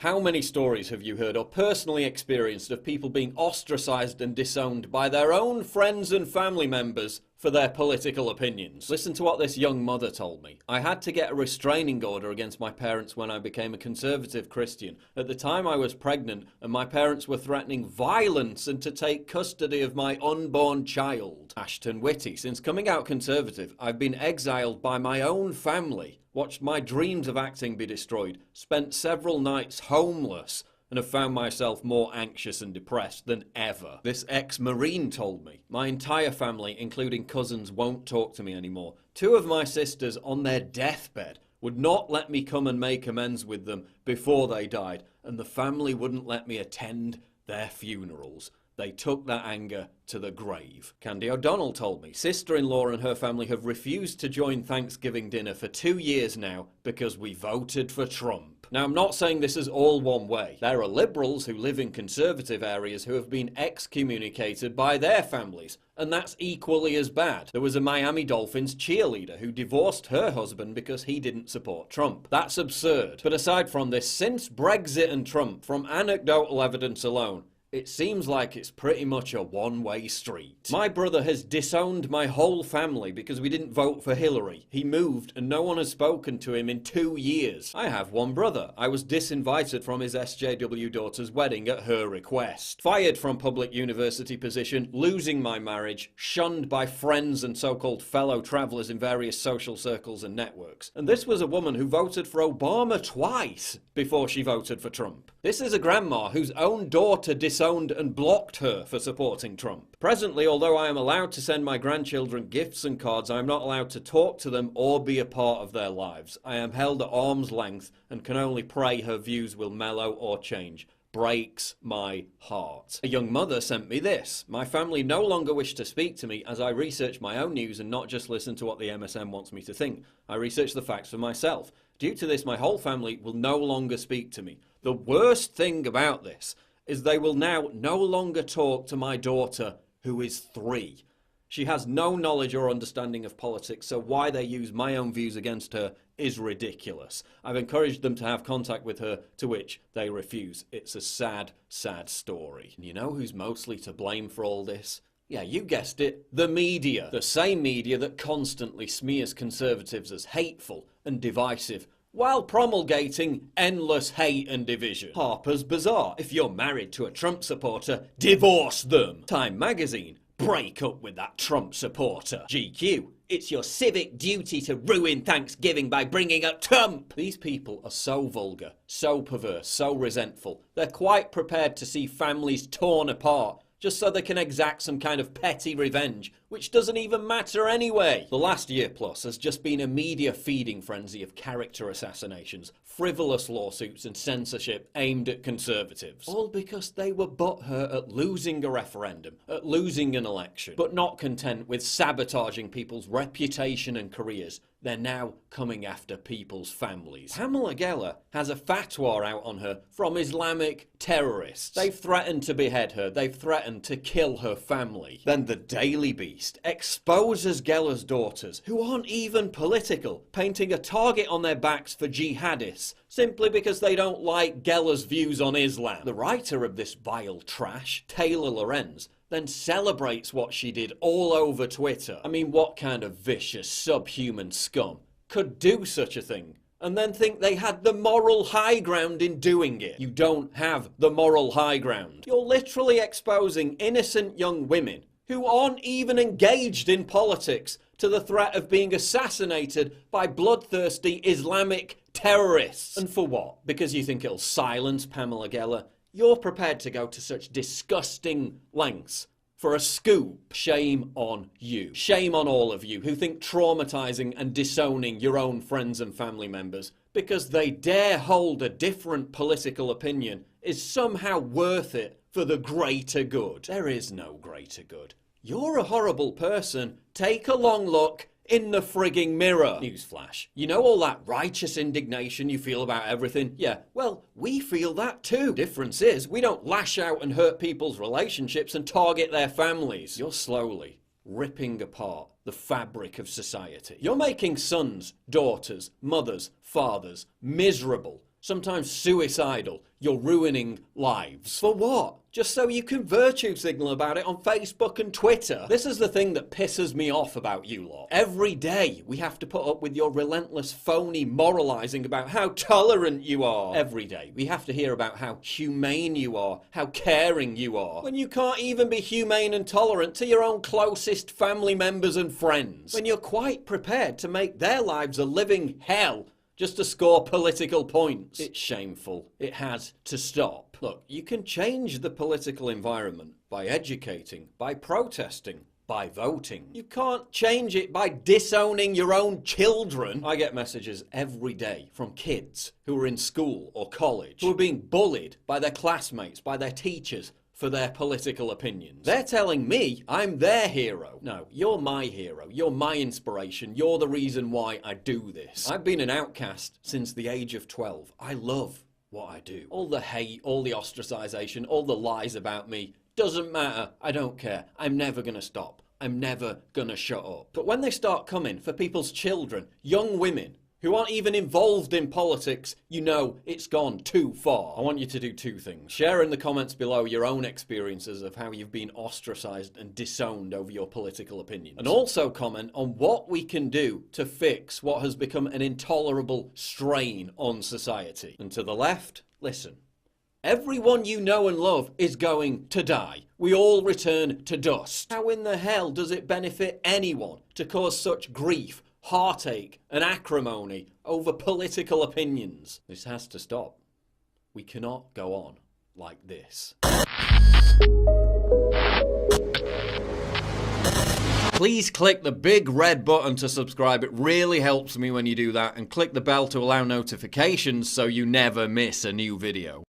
How many stories have you heard or personally experienced of people being ostracised and disowned by their own friends and family members for their political opinions? Listen to what this young mother told me. I had to get a restraining order against my parents when I became a conservative Christian. At the time I was pregnant and my parents were threatening violence and to take custody of my unborn child. Ashton Whitty. Since coming out conservative, I've been exiled by my own family, watched my dreams of acting be destroyed, spent several nights homeless, and have found myself more anxious and depressed than ever. This ex-Marine told me. My entire family, including cousins, won't talk to me anymore. 2 of my sisters on their deathbed would not let me come and make amends with them before they died, and the family wouldn't let me attend their funerals. They took that anger to the grave. Candy O'Donnell told me sister-in-law and her family have refused to join Thanksgiving dinner for 2 years now because we voted for Trump. Now, I'm not saying this is all one way. There are liberals who live in conservative areas who have been excommunicated by their families, and that's equally as bad. There was a Miami Dolphins cheerleader who divorced her husband because he didn't support Trump. That's absurd. But aside from this, since Brexit and Trump, from anecdotal evidence alone, it seems like it's pretty much a one-way street. My brother has disowned my whole family because we didn't vote for Hillary. He moved and no one has spoken to him in 2 years. I have one brother. I was disinvited from his SJW daughter's wedding at her request. Fired from public university position, losing my marriage, shunned by friends and so-called fellow travelers in various social circles and networks. And this was a woman who voted for Obama twice before she voted for Trump. This is a grandma whose own daughter disowned and blocked her for supporting Trump. Presently, although I am allowed to send my grandchildren gifts and cards, I am not allowed to talk to them or be a part of their lives. I am held at arm's length and can only pray her views will mellow or change. Breaks my heart. A young mother sent me this. My family no longer wish to speak to me as I research my own news and not just listen to what the MSM wants me to think. I research the facts for myself. Due to this, my whole family will no longer speak to me. The worst thing about this is they will now no longer talk to my daughter, who is 3. She has no knowledge or understanding of politics, so why they use my own views against her is ridiculous. I've encouraged them to have contact with her, to which they refuse. It's a sad, sad story. And you know who's mostly to blame for all this? Yeah, you guessed it, the media. The same media that constantly smears conservatives as hateful and divisive, while promulgating endless hate and division. Harper's Bazaar. If you're married to a Trump supporter, divorce them. Time magazine. Break up with that Trump supporter. GQ. It's your civic duty to ruin Thanksgiving by bringing up Trump. These people are so vulgar, so perverse, so resentful. They're quite prepared to see families torn apart just so they can exact some kind of petty revenge, which doesn't even matter anyway. The last year plus has just been a media feeding frenzy of character assassinations, frivolous lawsuits and censorship aimed at conservatives. All because they were butthurt at losing a referendum, at losing an election. But not content with sabotaging people's reputation and careers, they're now coming after people's families. Pamela Geller has a fatwa out on her from Islamic terrorists. They've threatened to behead her. They've threatened to kill her family. Then the Daily Beast exposes Geller's daughters, who aren't even political, painting a target on their backs for jihadists, simply because they don't like Geller's views on Islam. The writer of this vile trash, Taylor Lorenz, then celebrates what she did all over Twitter. I mean, what kind of vicious, subhuman scum could do such a thing and then think they had the moral high ground in doing it? You don't have the moral high ground. You're literally exposing innocent young women who aren't even engaged in politics to the threat of being assassinated by bloodthirsty Islamic terrorists. And for what? Because you think it'll silence Pamela Geller? You're prepared to go to such disgusting lengths for a scoop. Shame on you. Shame on all of you who think traumatizing and disowning your own friends and family members because they dare hold a different political opinion is somehow worth it for the greater good. There is no greater good. You're a horrible person. Take a long look in the frigging mirror. Newsflash. You know all that righteous indignation you feel about everything? Yeah, well, we feel that too. Difference is, we don't lash out and hurt people's relationships and target their families. You're slowly ripping apart the fabric of society. You're making sons, daughters, mothers, fathers miserable sometimes suicidal. You're ruining lives. For what? Just so you can virtue signal about it on Facebook and Twitter. This is the thing that pisses me off about you lot. Every day we have to put up with your relentless phony moralising about how tolerant you are. Every day we have to hear about how humane you are, how caring you are, when you can't even be humane and tolerant to your own closest family members and friends. When you're quite prepared to make their lives a living hell just to score political points. It's shameful. It has to stop. Look, you can change the political environment by educating, by protesting, by voting. You can't change it by disowning your own children. I get messages every day from kids who are in school or college who are being bullied by their classmates, by their teachers, for their political opinions. They're telling me I'm their hero. No, you're my hero. You're my inspiration. You're the reason why I do this. I've been an outcast since the age of 12. I love what I do. All the hate, all the ostracization, all the lies about me, doesn't matter. I don't care. I'm never gonna stop. I'm never gonna shut up. But when they start coming for people's children, young women, who aren't even involved in politics, you know it's gone too far. I want you to do two things. Share in the comments below your own experiences of how you've been ostracized and disowned over your political opinions. And also comment on what we can do to fix what has become an intolerable strain on society. And to the left, listen. Everyone you know and love is going to die. We all return to dust. How in the hell does it benefit anyone to cause such grief, heartache and acrimony over political opinions? This has to stop. We cannot go on like this. Please click the big red button to subscribe. It really helps me when you do that. And click the bell to allow notifications so you never miss a new video.